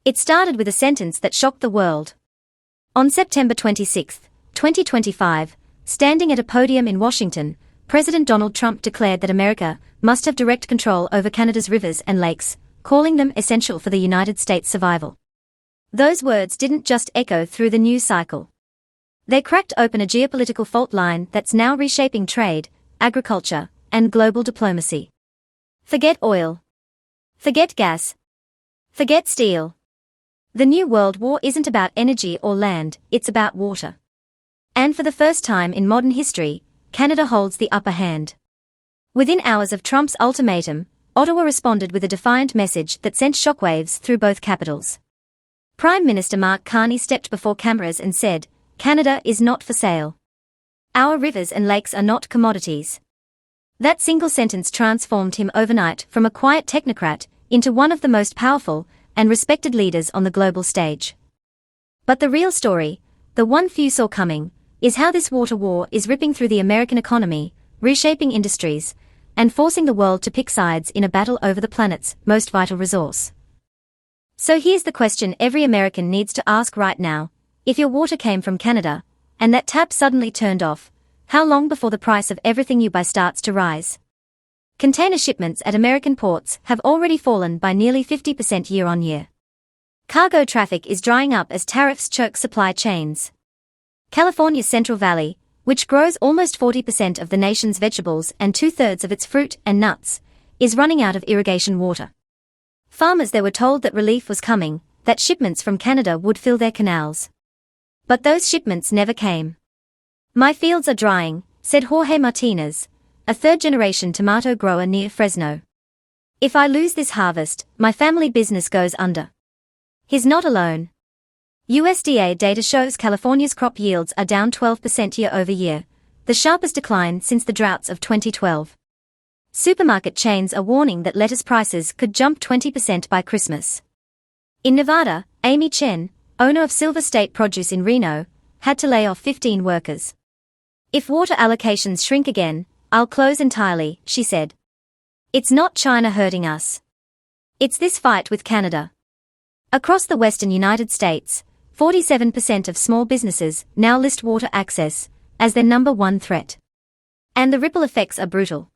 It started with a sentence that shocked the world. On September 26, 2025, standing at a podium in Washington, President Donald Trump declared that America must have direct control over Canada's rivers and lakes, calling them essential for the United States' survival. Those words didn't just echo through the news cycle. They cracked open a geopolitical fault line that's now reshaping trade, agriculture, and global diplomacy. Forget oil. Forget gas. Forget steel. The new world war isn't about energy or land, it's about water. And for the first time in modern history, Canada holds the upper hand. Within hours of Trump's ultimatum, Ottawa responded with a defiant message that sent shockwaves through both capitals. Prime Minister Mark Carney stepped before cameras and said, "Canada is not for sale. Our rivers and lakes are not commodities." That single sentence transformed him overnight from a quiet technocrat into one of the most powerful and respected leaders on the global stage. But the real story, the one few saw coming, is how this water war is ripping through the American economy, reshaping industries, and forcing the world to pick sides in a battle over the planet's most vital resource. So here's the question every American needs to ask right now: if your water came from Canada, and that tap suddenly turned off, how long before the price of everything you buy starts to rise? Container shipments at American ports have already fallen by nearly 50% year-on-year. Cargo traffic is drying up as tariffs choke supply chains. California's Central Valley, which grows almost 40% of the nation's vegetables and 2/3 of its fruit and nuts, is running out of irrigation water. Farmers there were told that relief was coming, that shipments from Canada would fill their canals. But those shipments never came. "My fields are drying," said Jorge Martinez, a third-generation tomato grower near Fresno. "If I lose this harvest, my family business goes under." He's not alone. USDA data shows California's crop yields are down 12% year-over-year, the sharpest decline since the droughts of 2012. Supermarket chains are warning that lettuce prices could jump 20% by Christmas. In Nevada, Amy Chen, owner of Silver State Produce in Reno, had to lay off 15 workers. "If water allocations shrink again, I'll close entirely," she said. "It's not China hurting us. It's this fight with Canada." Across the western United States, 47% of small businesses now list water access as their number one threat. And the ripple effects are brutal.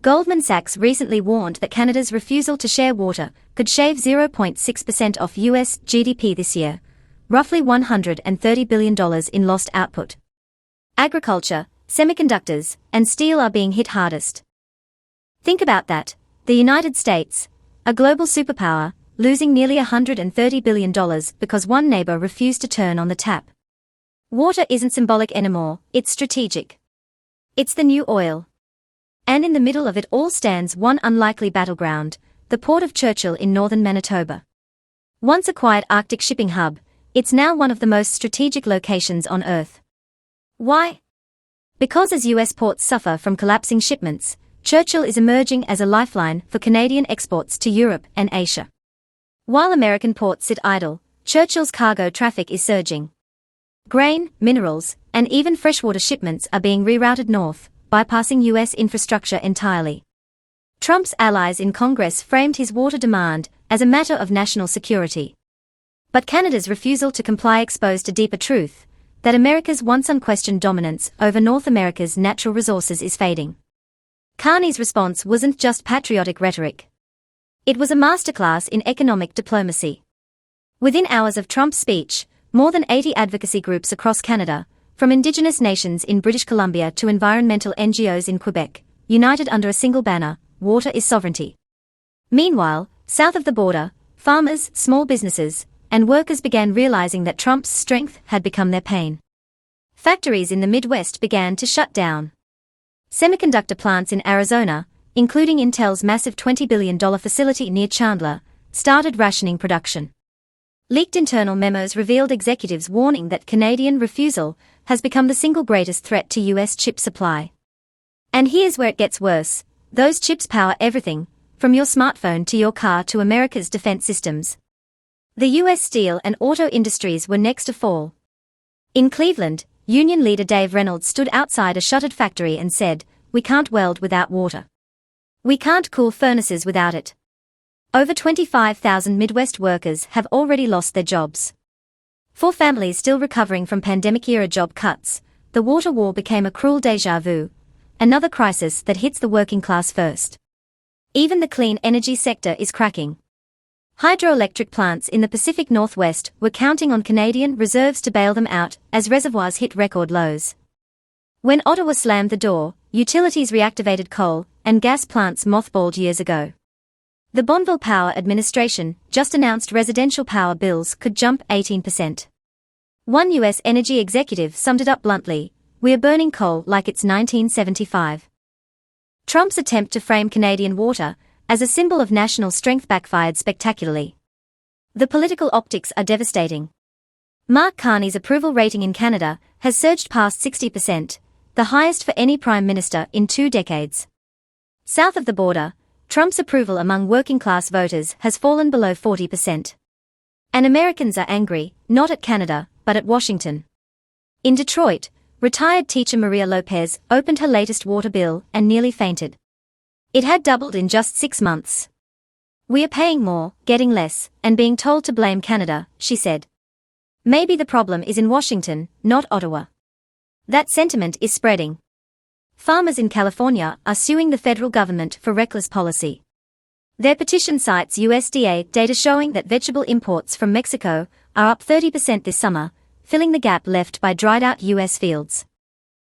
Goldman Sachs recently warned that Canada's refusal to share water could shave 0.6% off US GDP this year, roughly $130 billion in lost output. Agriculture, semiconductors, and steel are being hit hardest. Think about that, the United States, a global superpower, losing nearly $130 billion because one neighbor refused to turn on the tap. Water isn't symbolic anymore, it's strategic. It's the new oil. And in the middle of it all stands one unlikely battleground, the port of Churchill in northern Manitoba. Once a quiet Arctic shipping hub, it's now one of the most strategic locations on Earth. Why? Because as US ports suffer from collapsing shipments, Churchill is emerging as a lifeline for Canadian exports to Europe and Asia. While American ports sit idle, Churchill's cargo traffic is surging. Grain, minerals, and even freshwater shipments are being rerouted north, bypassing US infrastructure entirely. Trump's allies in Congress framed his water demand as a matter of national security. But Canada's refusal to comply exposed a deeper truth, that America's once unquestioned dominance over North America's natural resources is fading. Carney's response wasn't just patriotic rhetoric. It was a masterclass in economic diplomacy. Within hours of Trump's speech, more than 80 advocacy groups across Canada, from Indigenous nations in British Columbia to environmental NGOs in Quebec, united under a single banner: "Water is sovereignty." Meanwhile, south of the border, farmers, small businesses, and workers began realizing that Trump's strength had become their pain. Factories in the Midwest began to shut down. Semiconductor plants in Arizona, including Intel's massive $20 billion facility near Chandler, started rationing production. Leaked internal memos revealed executives warning that Canadian refusal has become the single greatest threat to US chip supply. And here's where it gets worse: those chips power everything, from your smartphone to your car to America's defense systems. The US steel and auto industries were next to fall. In Cleveland, union leader Dave Reynolds stood outside a shuttered factory and said, "We can't weld without water. We can't cool furnaces without it." Over 25,000 Midwest workers have already lost their jobs. For families still recovering from pandemic-era job cuts, the water war became a cruel déjà vu, another crisis that hits the working class first. Even the clean energy sector is cracking. Hydroelectric plants in the Pacific Northwest were counting on Canadian reserves to bail them out as reservoirs hit record lows. When Ottawa slammed the door, utilities reactivated coal and gas plants mothballed years ago. The Bonneville Power Administration just announced residential power bills could jump 18%. One U.S. energy executive summed it up bluntly: "We're burning coal like it's 1975. Trump's attempt to frame Canadian water as a symbol of national strength backfired spectacularly. The political optics are devastating. Mark Carney's approval rating in Canada has surged past 60%, the highest for any prime minister in 2 decades. South of the border, Trump's approval among working-class voters has fallen below 40%. And Americans are angry, not at Canada, but at Washington. In Detroit, retired teacher Maria Lopez opened her latest water bill and nearly fainted. It had doubled in just 6 months. "We are paying more, getting less, and being told to blame Canada," she said. "Maybe the problem is in Washington, not Ottawa." That sentiment is spreading. Farmers in California are suing the federal government for reckless policy. Their petition cites USDA data showing that vegetable imports from Mexico are up 30% this summer, filling the gap left by dried-out U.S. fields.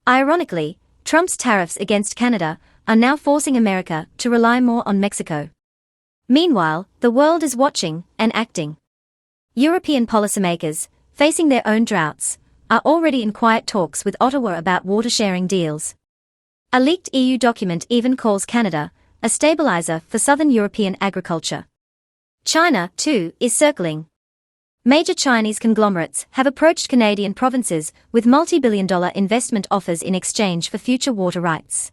Ironically, Trump's tariffs against Canada are now forcing America to rely more on Mexico. Meanwhile, the world is watching and acting. European policymakers, facing their own droughts, are already in quiet talks with Ottawa about water-sharing deals. A leaked EU document even calls Canada a stabilizer for southern European agriculture. China, too, is circling. Major Chinese conglomerates have approached Canadian provinces with multi-billion-dollar investment offers in exchange for future water rights.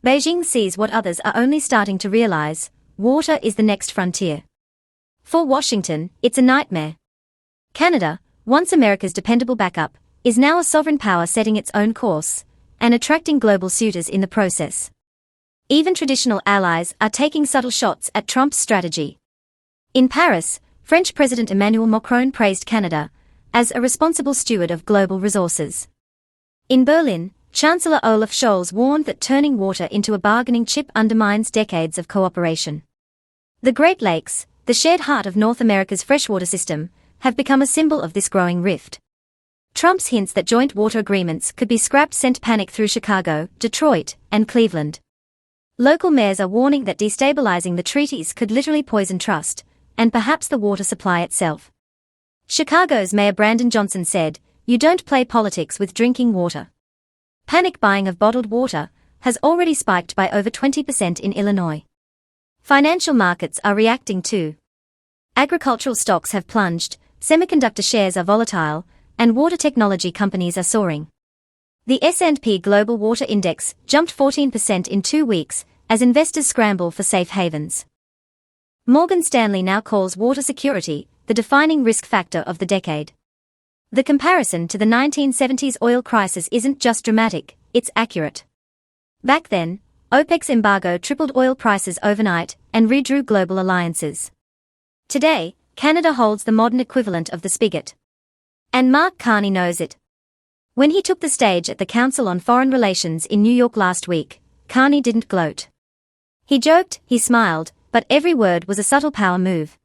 Beijing sees what others are only starting to realize: water is the next frontier. For Washington, it's a nightmare. Canada, once America's dependable backup, is now a sovereign power setting its own course and attracting global suitors in the process. Even traditional allies are taking subtle shots at Trump's strategy. In Paris, French President Emmanuel Macron praised Canada as a responsible steward of global resources. In Berlin, Chancellor Olaf Scholz warned that turning water into a bargaining chip undermines decades of cooperation. The Great Lakes, the shared heart of North America's freshwater system, have become a symbol of this growing rift. Trump's hints that joint water agreements could be scrapped sent panic through Chicago, Detroit, and Cleveland. Local mayors are warning that destabilizing the treaties could literally poison trust, and perhaps the water supply itself. Chicago's Mayor Brandon Johnson said, "You don't play politics with drinking water." Panic buying of bottled water has already spiked by over 20% in Illinois. Financial markets are reacting too. Agricultural stocks have plunged, semiconductor shares are volatile, and water technology companies are soaring. The S&P Global Water Index jumped 14% in 2 weeks as investors scramble for safe havens. Morgan Stanley now calls water security the defining risk factor of the decade. The comparison to the 1970s oil crisis isn't just dramatic, it's accurate. Back then, OPEC's embargo tripled oil prices overnight and redrew global alliances. Today, Canada holds the modern equivalent of the spigot. And Mark Carney knows it. When he took the stage at the Council on Foreign Relations in New York last week, Carney didn't gloat. He joked, he smiled, but every word was a subtle power move.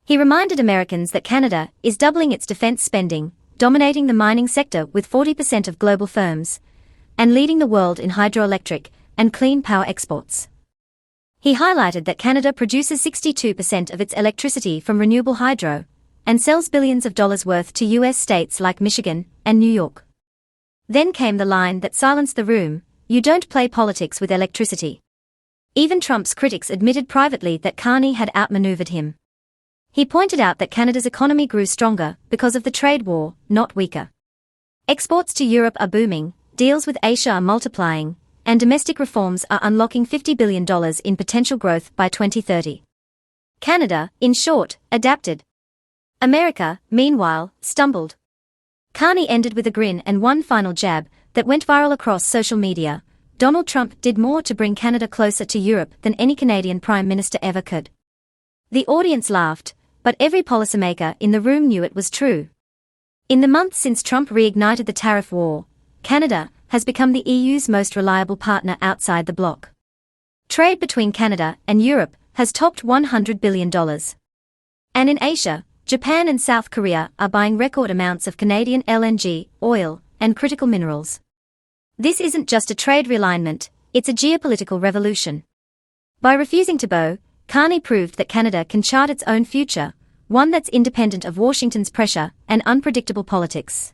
He reminded Americans that Canada is doubling its defense spending, dominating the mining sector with 40% of global firms, and leading the world in hydroelectric and clean power exports. He highlighted that Canada produces 62% of its electricity from renewable hydro, and sells billions of dollars worth to U.S. states like Michigan and New York. Then came the line that silenced the room: "You don't play politics with electricity." Even Trump's critics admitted privately that Carney had outmaneuvered him. He pointed out that Canada's economy grew stronger because of the trade war, not weaker. Exports to Europe are booming, deals with Asia are multiplying, and domestic reforms are unlocking $50 billion in potential growth by 2030. Canada, in short, adapted. America, meanwhile, stumbled. Carney ended with a grin and one final jab that went viral across social media: "Donald Trump did more to bring Canada closer to Europe than any Canadian Prime Minister ever could." The audience laughed, but every policymaker in the room knew it was true. In the months since Trump reignited the tariff war, Canada has become the EU's most reliable partner outside the bloc. Trade between Canada and Europe has topped $100 billion. And in Asia, Japan and South Korea are buying record amounts of Canadian LNG, oil, and critical minerals. This isn't just a trade realignment, it's a geopolitical revolution. By refusing to bow, Carney proved that Canada can chart its own future, one that's independent of Washington's pressure and unpredictable politics.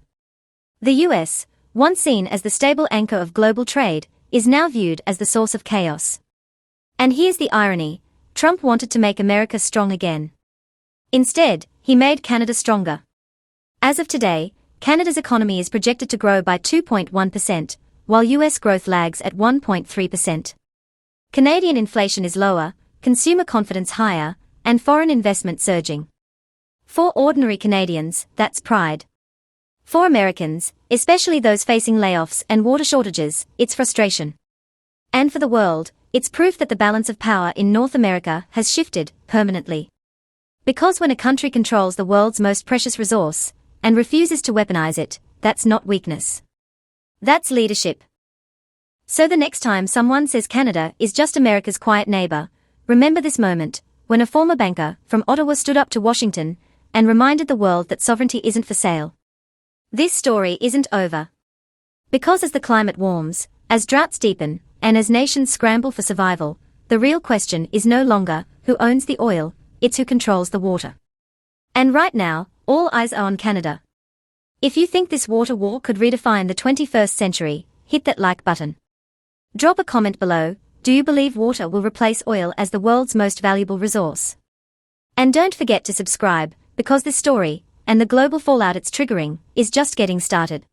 The US, once seen as the stable anchor of global trade, is now viewed as the source of chaos. And here's the irony: Trump wanted to make America strong again. Instead, he made Canada stronger. As of today, Canada's economy is projected to grow by 2.1%, while US growth lags at 1.3%. Canadian inflation is lower, consumer confidence higher, and foreign investment surging. For ordinary Canadians, that's pride. For Americans, especially those facing layoffs and water shortages, it's frustration. And for the world, it's proof that the balance of power in North America has shifted permanently. Because when a country controls the world's most precious resource and refuses to weaponize it, that's not weakness. That's leadership. So the next time someone says Canada is just America's quiet neighbor, remember this moment, when a former banker from Ottawa stood up to Washington and reminded the world that sovereignty isn't for sale. This story isn't over. Because as the climate warms, as droughts deepen, and as nations scramble for survival, the real question is no longer who owns the oil, it's who controls the water. And right now, all eyes are on Canada. If you think this water war could redefine the 21st century, hit that like button. Drop a comment below. Do you believe water will replace oil as the world's most valuable resource? And don't forget to subscribe, because this story, and the global fallout it's triggering, is just getting started.